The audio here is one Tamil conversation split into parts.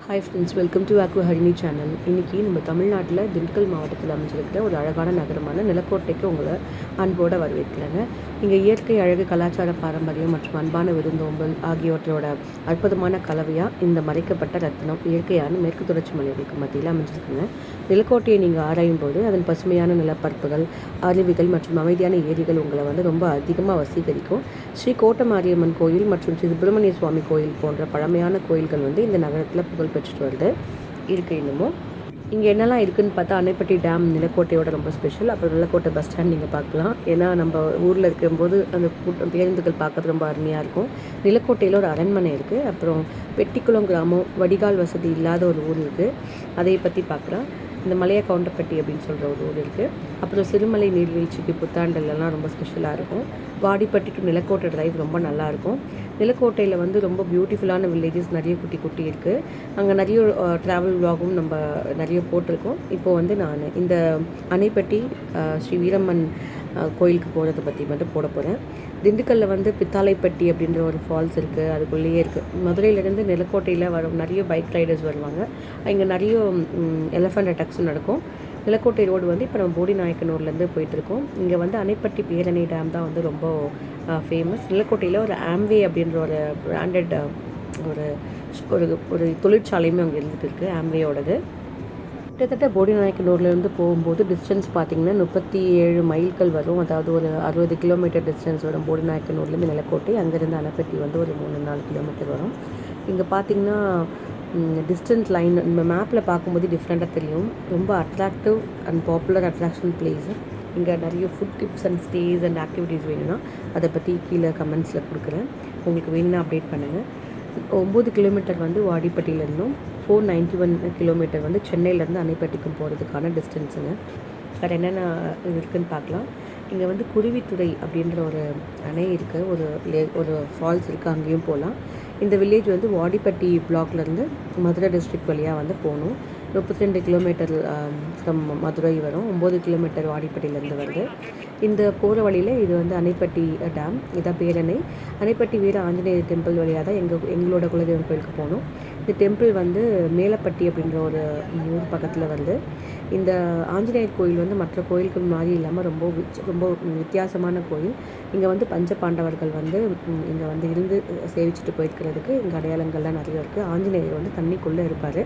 Hi friends, welcome to aqua Harini channel. இன்றைக்கி நம்ம தமிழ்நாட்டில் திண்டுக்கல் மாவட்டத்தில் அமைஞ்சிருக்கிற ஒரு அழகான நகரமான நிலக்கோட்டைக்கு உங்களை அன்போடு வரவேற்கிறேங்க. இங்கே இயற்கை அழகு, கலாச்சார பாரம்பரியம் மற்றும் அன்பான விருந்தோம்பல் ஆகியவற்றோட அற்புதமான கலவையாக இந்த மறைக்கப்பட்ட ரத்தினம் இயற்கையான மேற்கு தொடர்ச்சி மலைகளுக்கு மத்தியில் அமைஞ்சிருக்குங்க. நிலக்கோட்டையை நீங்கள் ஆராயும் போது அதன் பசுமையான நிலப்பரப்புகள், அருவிகள் மற்றும் அமைதியான ஏரிகள் உங்களை ரொம்ப அதிகமாக வசீகரிக்கும். ஸ்ரீ கோட்டமாரியம்மன் கோயில் மற்றும் ஸ்ரீ சுப்பிரமணிய சுவாமி கோயில் போன்ற பழமையான கோயில்கள் இந்த நகரத்தில் புகழ் பெற்றுட்டு வருது இருக்குது. இன்னமும் இங்கே என்னெல்லாம் இருக்குதுன்னு பார்த்தா, அணைப்பட்டி டேம் நிலக்கோட்டையோட ரொம்ப ஸ்பெஷல். அப்புறம் நிலக்கோட்டை பஸ் ஸ்டாண்ட் நீங்கள் பார்க்கலாம். ஏன்னா நம்ம ஊரில் இருக்கும்போது அந்த பேருந்துகள் பார்க்கறது ரொம்ப அருமையாக இருக்கும். நிலக்கோட்டையில் ஒரு அரண்மனை இருக்குது. அப்புறம் வெட்டிக்குளம் கிராமம், வடிகால் வசதி இல்லாத ஒரு ஊர் இருக்குது, அதை பற்றி பார்க்கலாம். இந்த மலைய கவுண்டப்பட்டி அப்படின்னு சொல்கிற ஒரு ஊர் இருக்குது. அப்புறம் சிறுமலை நீர்வீழ்ச்சிக்கு புத்தாண்டெல்லாம் ரொம்ப ஸ்பெஷலாக இருக்கும். வாடிப்பட்டி டு நிலக்கோட்டை டிரைவ் ரொம்ப நல்லாயிருக்கும். நிலக்கோட்டையில் ரொம்ப பியூட்டிஃபுல்லான வில்லேஜஸ் நிறைய குட்டி குட்டி இருக்குது. அங்கே நிறைய ட்ராவல் விலாகும் நம்ம நிறைய போட்டிருக்கோம். இப்போது நான் இந்த அணைப்பட்டி ஸ்ரீ வீரம்மன் கோயிலுக்கு போகிறத பற்றி மட்டும் போட போகிறேன். திண்டுக்கல்லில் பித்தாலைப்பட்டி அப்படின்ற ஒரு ஃபால்ஸ் இருக்குது, அதுக்குள்ளேயே இருக்குது. மதுரையிலேருந்து நிலக்கோட்டையில் நிறைய பைக் ரைடர்ஸ் வருவாங்க. இங்கே நிறைய எலஃபண்ட் அட்டாக்ஸும் நடக்கும். நிலக்கோட்டை ரோடு இப்போ நம்ம போடி நாயக்கனூர்லேருந்து போயிட்டுருக்கோம். இங்கே அணைப்பட்டி பேரணி டேம் தான் ரொம்ப ஃபேமஸ். நிலக்கோட்டையில் ஒரு ஆம்வே அப்படின்ற ஒரு பிராண்டட் ஒரு ஒரு ஒரு தொழிற்சாலையுமே அங்கே இருந்துகிட்டு இருக்குது, ஆம்வேயோடது. கிட்டத்தட்ட போடி நாயக்கனூர்லேருந்து போகும்போது டிஸ்டன்ஸ் பார்த்திங்கன்னா 37 மைல்கள் வரும். அதாவது ஒரு 60 கிலோமீட்டர் டிஸ்டன்ஸ் வரும் போடி நாயக்கனூர்லேருந்து நிலக்கோட்டை. அங்கேருந்து அணைப்பட்டி ஒரு 3-4 கிலோமீட்டர் வரும். இங்கே பார்த்திங்கன்னா டிஸ்டன்ஸ் லைன் நம்ம மேப்பில் பார்க்கும்போது டிஃப்ரெண்ட்டாக தெரியும். ரொம்ப attractive and popular attraction place. இங்கே நிறைய food tips and stay and activities வேணும்னா அதை பற்றி கீழே கமெண்ட்ஸில் கொடுக்குறேன். உங்களுக்கு வேணும்னா அப்டேட் பண்ணுங்கள். 9 கிலோமீட்டர் வாடிப்பட்டியிலேருந்தும் 491 கிலோமீட்டர் சென்னையிலேருந்து அணைப்பட்டிக்கும் போகிறதுக்கான டிஸ்டன்ஸுங்க. வேறு என்னென்ன இது இருக்குதுன்னு பார்க்கலாம். இங்கே குருவித்துறை அப்படின்ற ஒரு அணை இருக்குது, ஒரு ஃபால்ஸ் இருக்குது, அங்கேயும் போகலாம். இந்த வில்லேஜ் வாடிப்பட்டி பிளாக்லேருந்து மதுரை டிஸ்ட்ரிக்ட் வழியாக போகணும். 32 கிலோமீட்டர் ஃப்ரம் மதுரை வரும். 9 கிலோமீட்டர் வாடிப்பட்டியிலேருந்து வருது. இந்த போகிற வழியில் இது அணைப்பட்டி டேம், இதான் பேரணை. அணைப்பட்டி வீர ஆஞ்சநேயர் டெம்பிள் வழியாக தான் எங்களோட குலதெய்வம் கோயிலுக்கு போகணும். இந்த டெம்பிள் மேலப்பட்டி அப்படின்ற ஒரு ஊர் பக்கத்தில் வருது. இந்த ஆஞ்சநேயர் கோயில் மற்ற கோயில்கள் மாதிரி இல்லாமல் ரொம்ப வித்தியாசமான கோயில். இங்கே பஞ்ச பாண்டவர்கள் இங்கே இருந்து சேவிச்சுட்டு போயிருக்கிறதுக்கு இங்கே அடையாளங்கள்லாம் நிறைய இருக்குது. ஆஞ்சநேயர் தண்ணிக்குள்ளே இருப்பார்.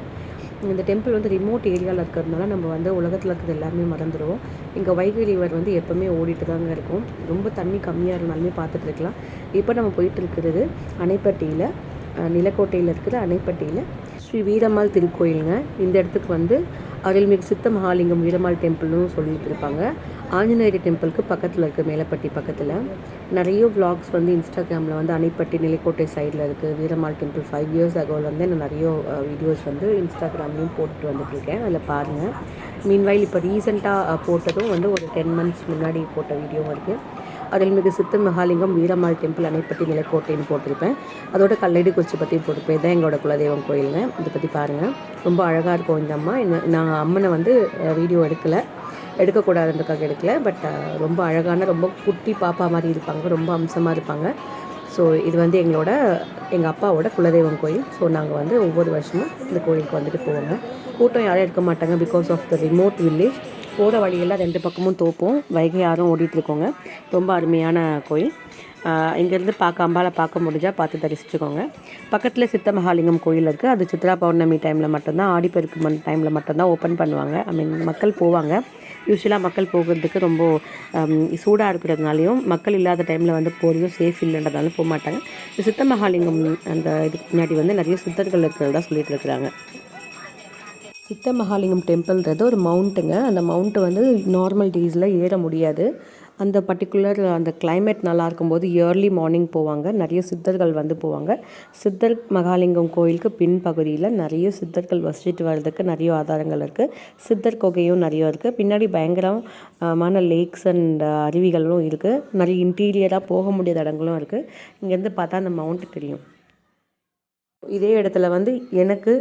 இந்த டெம்பிள் ரிமோட் ஏரியாவில் இருக்கிறதுனால நம்ம உலகத்தில் இருக்கிறது எல்லாருமே மறந்துடுவோம். இங்கே வைகை ரிவர் எப்போவுமே ஓடிட்டு தாங்க இருக்கும். ரொம்ப தண்ணி கம்மியாக இருந்தாலுமே பார்த்துட்டு இருக்கலாம். இப்போ நம்ம போயிட்டு இருக்கிறது அணைப்பட்டியில், நிலக்கோட்டையில் இருக்கிற அணைப்பட்டியில் ஸ்ரீ வீரம்மாள் திருக்கோயிலுங்க. இந்த இடத்துக்கு அருள்மிகு சித்த மகாலிங்கம் வீரம்மாள் டெம்பிள்னு சொல்லிட்டு இருப்பாங்க. ஆஞ்சநேயர் டெம்பிளுக்கு பக்கத்தில் இருக்குது, மேலப்பட்டி பக்கத்தில். நிறைய விளாக்ஸ் இன்ஸ்டாகிராமில் அணைப்பட்டி நிலக்கோட்டை சைடில் இருக்குது. வீரம்மாள் டெம்பிள் 5 இயர்ஸ் அகோவில் நான் நிறைய வீடியோஸ் இன்ஸ்டாகிராம்லேயும் போட்டுட்டு வந்துட்டுருக்கேன், அதில் பாருங்கள். மீன்வாயில் இப்போ ரீசெண்டாக போட்டதும் ஒரு 10 months முன்னாடி போட்ட வீடியோவும் இருக்குது. அருள்மிகு சித்த மகாலிங்கம் வீரம்மாள் டெம்பிள் அணைப்பட்டி நிலக்கோட்டைன்னு போட்டிருப்பேன். அதோட கல்லடி குறிச்சி பற்றியும் போட்டிருப்பேன். இதான் எங்களோட குலதெய்வம் கோயிலுங்க. இதை பற்றி பாருங்கள். ரொம்ப அழகாக இருக்கும் இந்த அம்மா. நான் அம்மனை வீடியோ எடுக்கக்கூடாதுன்றதுக்காக எடுக்கல. பட் ரொம்ப அழகான, ரொம்ப குட்டி பாப்பா மாதிரி இருப்பாங்க, ரொம்ப அம்சமாக இருப்பாங்க. ஸோ இது எங்கள் அப்பாவோட குலதெய்வம் கோயில். ஸோ நாங்கள் ஒவ்வொரு வருஷமும் இந்த கோயிலுக்கு போவோங்க. கூட்டம் யாரும் இருக்க மாட்டாங்க, because of the remote village. போகிற வழியெல்லாம் 2 பக்கமும் தோப்போம், வைகை யாரும் ஓடிட்டுருக்கோங்க. ரொம்ப அருமையான கோயில். இங்கேருந்து அம்பாவை பார்க்க முடிஞ்சால் பார்த்து தரிசிச்சுக்கோங்க. பக்கத்தில் சித்த மகாலிங்கம் கோயில் இருக்குது. அது சித்ரா பௌர்ணமி டைமில் மட்டும்தான், ஆடிப்பெருக்கு டைமில் மட்டும்தான் ஓப்பன் பண்ணுவாங்க. மக்கள் போவாங்க. யூஸ்வலாக மக்கள் போகிறதுக்கு ரொம்ப சூடாக இருக்கிறதுனாலையும், மக்கள் இல்லாத டைமில் போகிறதும் சேஃப் இல்லைன்றதாலும் போக மாட்டாங்க. சித்த மகாலிங்கம் அந்த இதுக்கு பின்னாடி நிறைய சித்தர்கள் இருக்கிறதா சொல்லிட்டு இருக்கிறாங்க. சித்த மகாலிங்கம் டெம்பிள்ன்றது ஒரு மவுண்ட்டுங்க. அந்த மவுண்ட்டு நார்மல் டேஸில் ஏற முடியாது. அந்த பர்டிகுலர் அந்த கிளைமேட் நல்லா இருக்கும்போது இயர்லி மார்னிங் போவாங்க. நிறைய சித்தர்கள் போவாங்க. சித்தர் மகாலிங்கம் கோயிலுக்கு பின்பகுதியில் நிறைய சித்தர்கள் வசிச்சுட்டு வர்றதுக்கு நிறைய ஆதாரங்கள் இருக்குது. சித்தர் கொகையும் நிறைய இருக்குது. பின்னாடி பயங்கரமான லேக்ஸ் அண்ட் அருவிகளும் இருக்குது. நிறைய இன்டீரியராக போக முடியாத இடங்களும் இருக்குது. இங்கேருந்து பார்த்தா அந்த மவுண்ட் தெரியும். இதே இடத்துல எனக்கு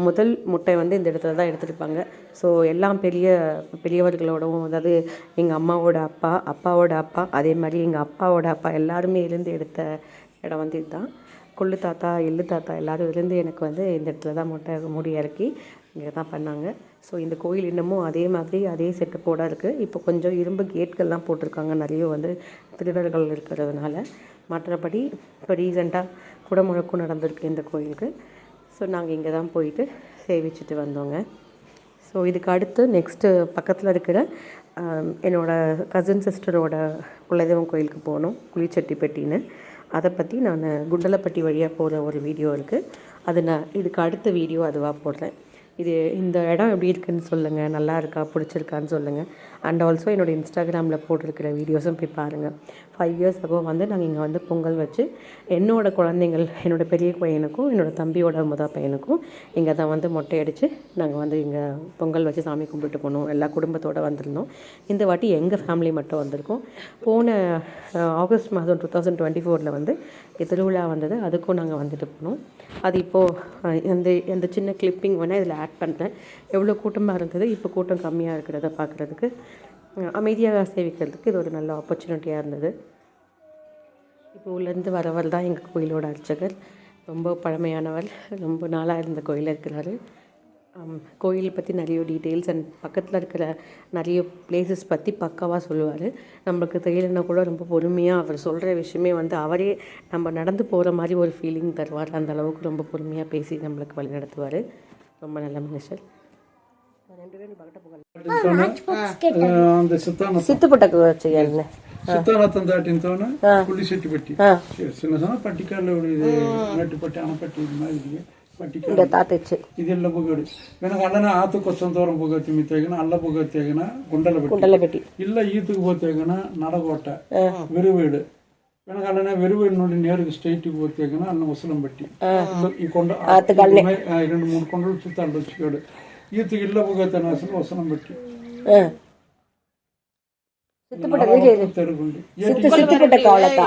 முதல் முட்டை இந்த இடத்துல தான் எடுத்துருப்பாங்க. ஸோ எல்லாம் பெரியவர்களோடவும், அதாவது எங்கள் அம்மாவோட அப்பா, அப்பாவோட அப்பா, அதே மாதிரி எங்கள் அப்பாவோட அப்பா எல்லாருமே இருந்து எடுத்த இடம் இதுதான். கொள்ளு தாத்தா எள்ளு தாத்தா எல்லோரும் இருந்து எனக்கு வந்து இந்த இடத்துல தான் முடி இறக்கி இங்கே தான் பண்ணாங்க. ஸோ இந்த கோயில் இன்னமும் அதே மாதிரி அதே செட்டப்போடு இருக்குது. இப்போ கொஞ்சம் இரும்பு கேட்கள்லாம் போட்டிருக்காங்க, நிறைய வந்து திருடர்கள் இருக்கிறதுனால. மற்றபடி இப்போ ரீசெண்டாக குடமுழக்கும் நடந்திருக்கு இந்த கோயிலுக்கு. ஸோ நாங்கள் இங்கே தான் போயிட்டு சேவிச்சுட்டு வந்தோங்க. ஸோ இதுக்கு அடுத்து நெக்ஸ்ட்டு பக்கத்தில் இருக்கிற என்னோடய கசின் சிஸ்டரோட குலதெய்வம் கோயிலுக்கு போகணும், குளிச்சட்டிப்பட்டின்னு. அதை பற்றி நான் குண்டலப்பட்டி வழியாக போகிற ஒரு வீடியோ இருக்குது. அது நான் இதுக்கு அடுத்த வீடியோ அதுவாக போடுறேன். இந்த இடம் எப்படி இருக்குதுன்னு சொல்லுங்கள், நல்லா இருக்கா, பிடிச்சிருக்கான்னு சொல்லுங்கள். அண்ட் ஆல்சோ என்னோடய இன்ஸ்டாகிராமில் போட்டிருக்கிற வீடியோஸும் போய் பாருங்கள். 5 இயர்ஸ் அகோ வந்து நாங்கள் இங்கே வந்து பொங்கல் வச்சு என்னோடய குழந்தைங்கள், என்னோடய பெரிய பையனுக்கும் என்னோடய தம்பியோட முதல் பையனுக்கும் இங்கே தான் வந்து மொட்டை அடித்து நாங்கள் வந்து இங்கே பொங்கல் வச்சு சாமி கும்பிட்டு போனோம். எல்லா குடும்பத்தோடு வந்திருந்தோம். இந்த வாட்டி எங்கள் ஃபேமிலி மட்டும் வந்திருக்கோம். போன ஆகஸ்ட் மாதம் 2024 வந்து திருவிழா வந்தது, அதுக்கும் நாங்கள் வந்துட்டு போனோம். அது இப்போது அந்த சின்ன கிளிப்பிங் வேணால் இதில் ஆட் பண்ணுறேன். எவ்வளோ கூட்டமாக இருந்தது, இப்போ கூட்டம் கம்மியாக இருக்கிறத பார்க்குறதுக்கு, அமைதியாக சேவிக்கிறதுக்கு இது ஒரு நல்ல ஆப்பர்ச்சுனிட்டியாக இருந்தது. இப்போ உள்ளேருந்து வரவர் தான் எங்கள் கோயிலோட அர்ச்சகர். ரொம்ப பழமையானவர், ரொம்ப நாளாக இருந்த கோயிலில் இருக்கிறாரு. கோயில் பற்றி நிறைய டீட்டெயில்ஸ் அண்ட் பக்கத்தில் இருக்கிற நிறைய பிளேசஸ் பற்றி பக்காவாக சொல்லுவார். நம்மளுக்கு தெரியலன்னா கூட ரொம்ப பொறுமையாக அவர் சொல்கிற விஷயமே வந்து அவரே நம்ம நடந்து போகிற மாதிரி ஒரு ஃபீலிங் தருவார். அந்த அளவுக்கு ரொம்ப பொறுமையாக பேசி நம்மளுக்கு வழி நடத்துவார். ரொம்ப நல்ல மனுஷர். సిత్తుపుట్టకు చేయాలి సిత్తానత్తం దాటినతోనే పుల్లి చెట్టు పెట్టి చిన్న చిన్న పట్టికాళ్ళు నట్టుపట్టి అనపట్టి இந்த தாத்தச்சு ಇದೆಲ್ಲ ಬುಗಡಿ ನನಗೆ ಅಲ್ಲನ ಆತಕ್ಕೆ ವಸ್ತಂತ ದೂರ ಬುಗತಿ ಮಿತ್ತೇಗನ ಅಲ್ಲ ಬುಗತಿಯಾಗನ ಗುಂಡಲ ಬೆಟ್ಟಿ ಇಲ್ಲ ಈತಕ್ಕೆ ಹೋಗ್ತೇಗನ ನಡಗೋಟ వెరువేడు ನನಗೆ ಅಲ್ಲನ వెరువేడు ನೋಡಿ ನೇರಿಗೆ ಸ್ಟ್ರೈಟಿಗೆ ಹೋಗ್ತೇಗನ ಅಲ್ಲ ಮುಸಲಂ ಬಟ್ಟಿ ಈ ಕೊಂಡ 2-3 కొండలు చుట్టాలు వచ్చాడు ఈతకి ఇల్ల బుగతి అసలు వసలం బట్టి సిత్తుపుట్ట కావాలతా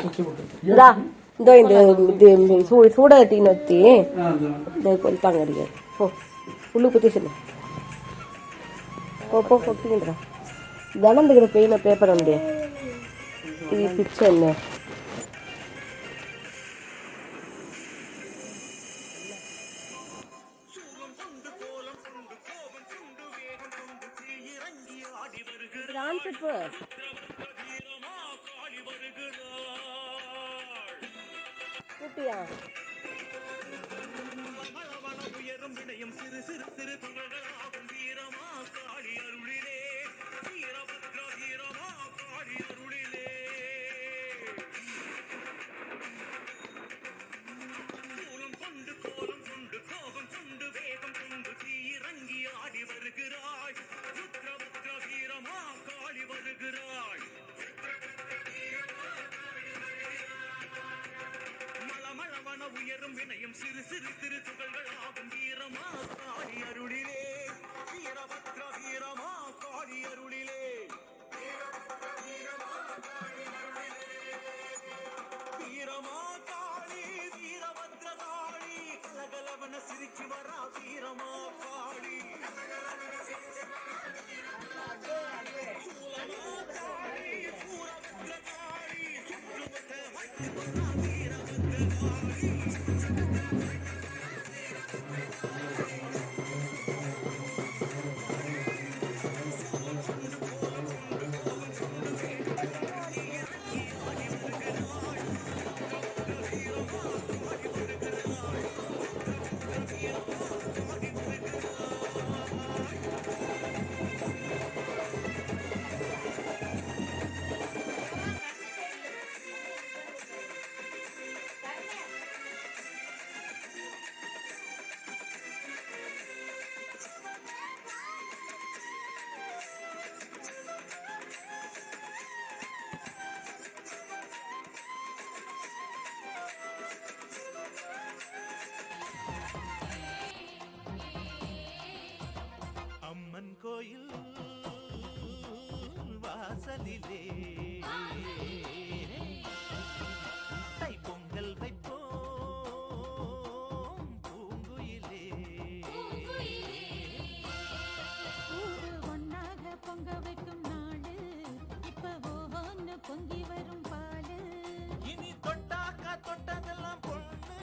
இதோ இந்த சூட தீன்னு வச்சு கொளுத்தாங்க அடிக்க போ உள்ளு குத்தி சொல்லு போ கொட்டிக்கின்றா தனந்துக்கிற பெயின பேப்பர் வந்து இது பிச்சை என்ன கூட்டியா உயரும் வினயம் சிறு சிறு திரு துகள்கள் ஆகும் வீரமா காளி அருளிலே வீரபத்ர வீரமா காளி அருளிலே வீரமா காளி வீரபத்ர காளி கலகலவன சிரிச்சு வரா வீரமா காளி சூலமா காளி சூரபத்ர காளி சுற்றுவட்ட வட்டு வரா வீரபத்ர காளி கோயில் வாசலிலே தை பொங்கல் வைப்போம் பூங்குயிலே ஒன்னாக பொங்க வைக்கும் நாடு இப்ப ஒவ்வொன்னு பொங்கி வரும் பாலு இனி தொட்டாக்கா தொட்டதெல்லாம் பொண்ணு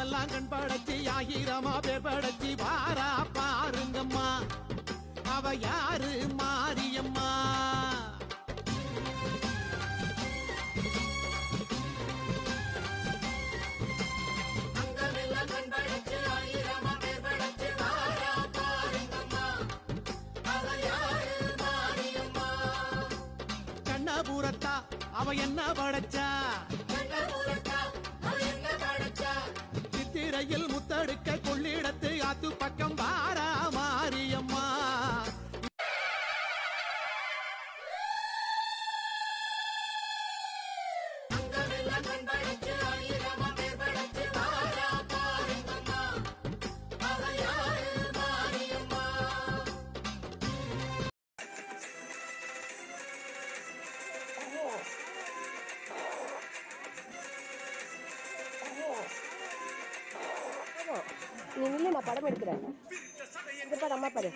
கண்ணெல்லாம் கண் படைச்சி ஆயிரமா பேர் படைச்சி வாரா பாருங்கம்மா அவ யாரு மாரியம்மா. கண்ணபுரத்தா அவ என்ன படைச்சா, சித்திரையில் முத்தடுக்க கொள்ளிடத்து ஆத்து பக்கம் வாரா மாரியம்மா. நீ நில்லு, நான் படம் எடுக்கிறேன். இந்த படம் அம்மா பாரு.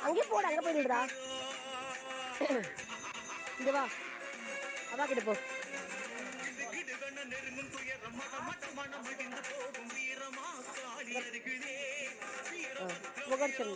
அங்கே போட, அங்கே போயிடுறா. இங்க வா, அவா கிட்ட போ. முகர்ச்சல்